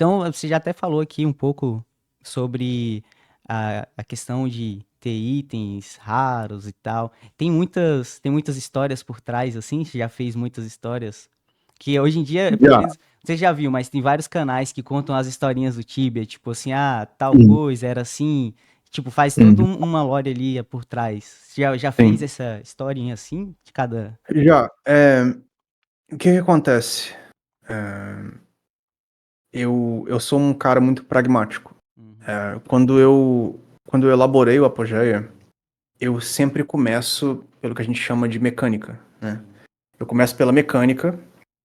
Então, você já até falou aqui um pouco sobre a questão de ter itens raros e tal. Tem muitas histórias por trás, assim, você já fez muitas histórias. Que hoje em dia, pelo Já. menos, você já viu, mas tem vários canais que contam as historinhas do Tibia, tipo assim, tal Uhum. coisa era assim. Tipo, faz toda Uhum. uma lore ali por trás. Você já fez Sim. essa historinha assim, de cada. Já. O que que acontece? É, eu sou um cara muito pragmático. Uhum, Quando eu elaborei o Apogeia, eu sempre começo pelo que a gente chama de mecânica, né? sim. Eu começo pela mecânica,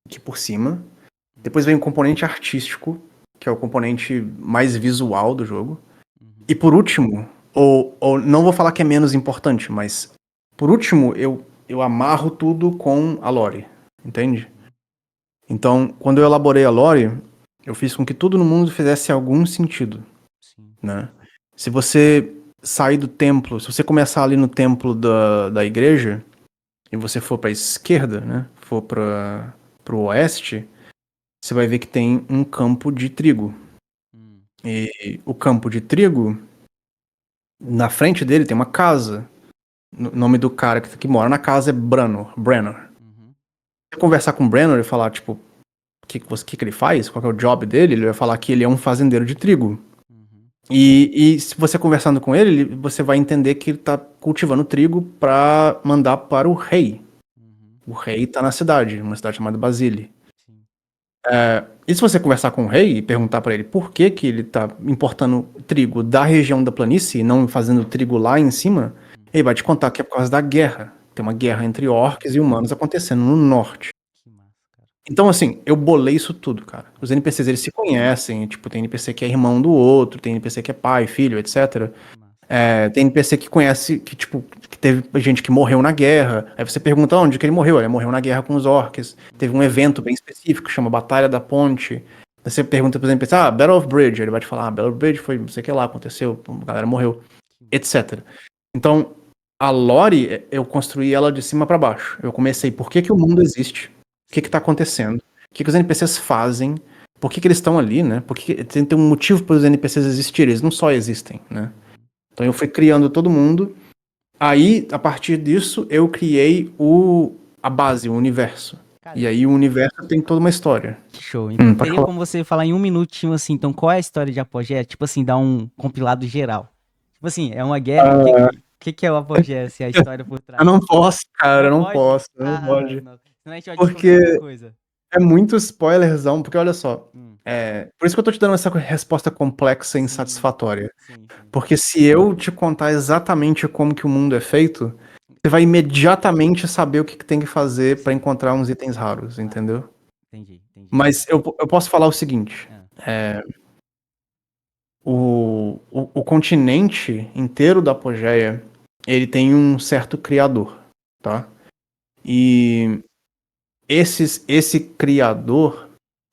aqui por cima. Uhum, Depois vem o componente artístico, que é o componente mais visual do jogo. uhum, E por último, ou não vou falar que é menos importante, mas por último, eu amarro tudo com a lore, entende? uhum, Então, quando eu elaborei a lore, eu fiz com que tudo no mundo fizesse algum sentido, sim. né? Se você sair do templo, se você começar ali no templo da igreja, e você for para a esquerda, né? For para o oeste, você vai ver que tem um campo de trigo. Hum, E o campo de trigo, na frente dele tem uma casa. O nome do cara que mora na casa é Brenner. uhum, Se você conversar com o Brenner e falar, tipo, o que ele faz, qual que é o job dele, ele vai falar que ele é um fazendeiro de trigo. uhum, E se você conversando com ele, você vai entender que ele tá cultivando trigo para mandar para o rei. uhum, O rei tá na cidade, uma cidade chamada Basile. sim. E se você conversar com o rei e perguntar para ele por que que ele tá importando trigo da região da planície e não fazendo trigo lá em cima, ele Uhum. vai te contar que é por causa da guerra. Tem uma guerra entre orcs e humanos acontecendo no norte. Que massa, cara. Então, assim, eu bolei isso tudo, cara. Os NPCs, eles se conhecem, tipo, tem NPC que é irmão do outro, tem NPC que é pai, filho, etc. Que massa. Tem NPC que conhece, que, tipo, que teve gente que morreu na guerra. Aí você pergunta onde que ele morreu. Ele morreu na guerra com os orcs. Teve um Uhum, evento bem específico, chama Batalha da Ponte. Aí você pergunta pro NPC, Battle of Bridge. Ele vai te falar, Battle of Bridge foi não sei o que lá, aconteceu, a galera morreu, que massa. etc. Então, a lore, eu construí ela de cima pra baixo. Eu comecei, Uhum, por que que o mundo existe? O que que tá sim. acontecendo? O que que os NPCs fazem? Por que que eles estão ali, né? Tem um motivo para os NPCs existirem, eles não só existem, né? Uhum. Então eu fui criando todo mundo. Aí, a partir disso, eu criei a base, o universo. Cara, E aí o universo tem toda uma história. que show. Então, Pode teria falar. como você falar em um minutinho assim, então, qual é a história de Apogé? Tipo assim, dar um compilado geral. Tipo assim, é uma guerra, Ah, que é o Apogé, assim, a história por eu trás? não posso, cara, Não eu não pode? posso, eu não Ah, pode. não. Senão a gente vai descobrir Porque muita coisa. é muito spoilerzão, porque olha só. Hum, Por isso que eu tô te dando essa resposta complexa e sim, insatisfatória. sim, sim. Porque se eu te contar exatamente como que o mundo é feito, você vai imediatamente saber o que que tem que fazer pra Sim. encontrar uns itens raros, Ah, entendeu? entendi, entendi, Mas entendi. eu posso falar o seguinte. Ah, O continente inteiro da Pangeia, ele tem um certo criador, tá? E esse criador,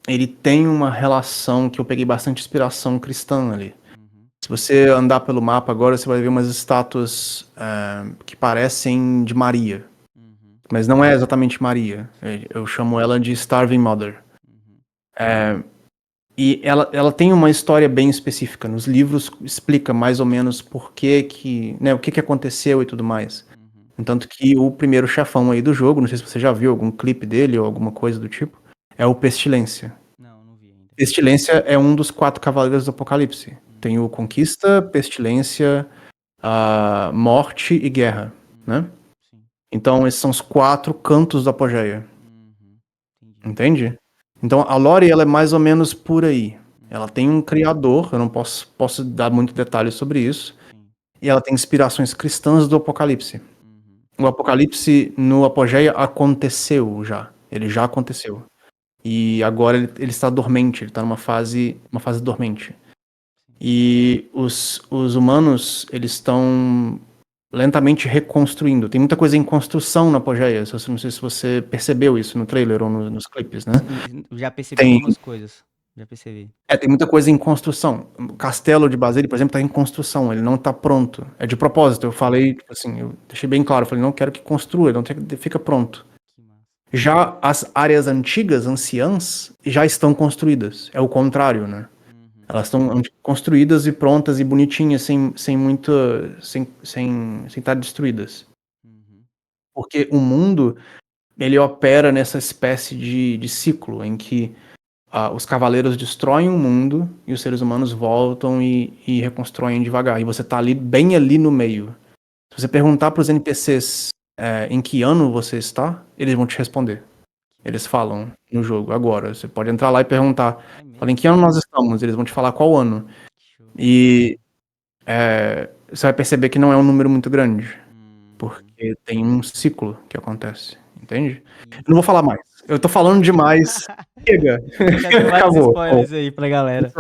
ele tem uma relação que eu peguei bastante inspiração cristã ali. uhum, Se você andar pelo mapa agora, você vai ver umas estátuas que parecem de Maria, uhum, mas não é exatamente Maria. Eu chamo ela de Starving Mother. uhum, E ela tem uma história bem específica. Nos livros explica mais ou menos por que, né, o que aconteceu e tudo mais. uhum. Tanto que o primeiro chefão aí do jogo, não sei se você já viu algum clipe dele ou alguma coisa do tipo, é o Pestilência. Não, não vi ainda. Pestilência é um dos 4 cavaleiros do Apocalipse. Tem o Uhum, Conquista, Pestilência, a Morte e Guerra, né? uhum, sim. Então esses são os 4 cantos da Apogeia. Uhum, entendi. Entende? Então a lore ela é mais ou menos por aí. Ela Uhum, tem um criador, eu não posso dar muito detalhe sobre isso, sim. e ela tem inspirações cristãs do Apocalipse. Uhum, O Apocalipse no Apogeia aconteceu já. Ele já aconteceu. E agora ele está dormente, ele está uma fase dormente. sim. E os humanos, eles estão lentamente reconstruindo. Tem muita coisa em construção na Apogeia. Não sei se você percebeu isso no trailer ou nos clipes, né? Sim, já percebi Tem algumas coisas. Já percebi. tem muita coisa em construção. O castelo de Basile, por exemplo, está em construção, ele não está pronto. É de propósito, eu falei, tipo assim, eu deixei bem claro, eu falei, não quero que construa, não fica pronto. Que massa. Já as áreas antigas, anciãs, já estão construídas. É o contrário, né? Elas estão construídas e prontas e bonitinhas, sem muita. Sem estar destruídas. Uhum. Porque o mundo, ele opera nessa espécie de ciclo em que os cavaleiros destroem o mundo e os seres humanos voltam e reconstroem devagar. E você tá ali, bem ali no meio. Se você perguntar para os NPCs em que ano você está, eles vão te responder. Que Eles massa. falam no jogo agora. Você pode entrar lá e perguntar. É Fala em mesmo? que ano nós estamos. Eles vão te falar qual ano. Que show. E você vai perceber que não é um número muito grande. Uhum. Porque tem um ciclo que acontece. Entende? Que Eu não vou falar mais. Eu tô falando demais. Chega. já deu vários Acabou. spoilers aí pra galera.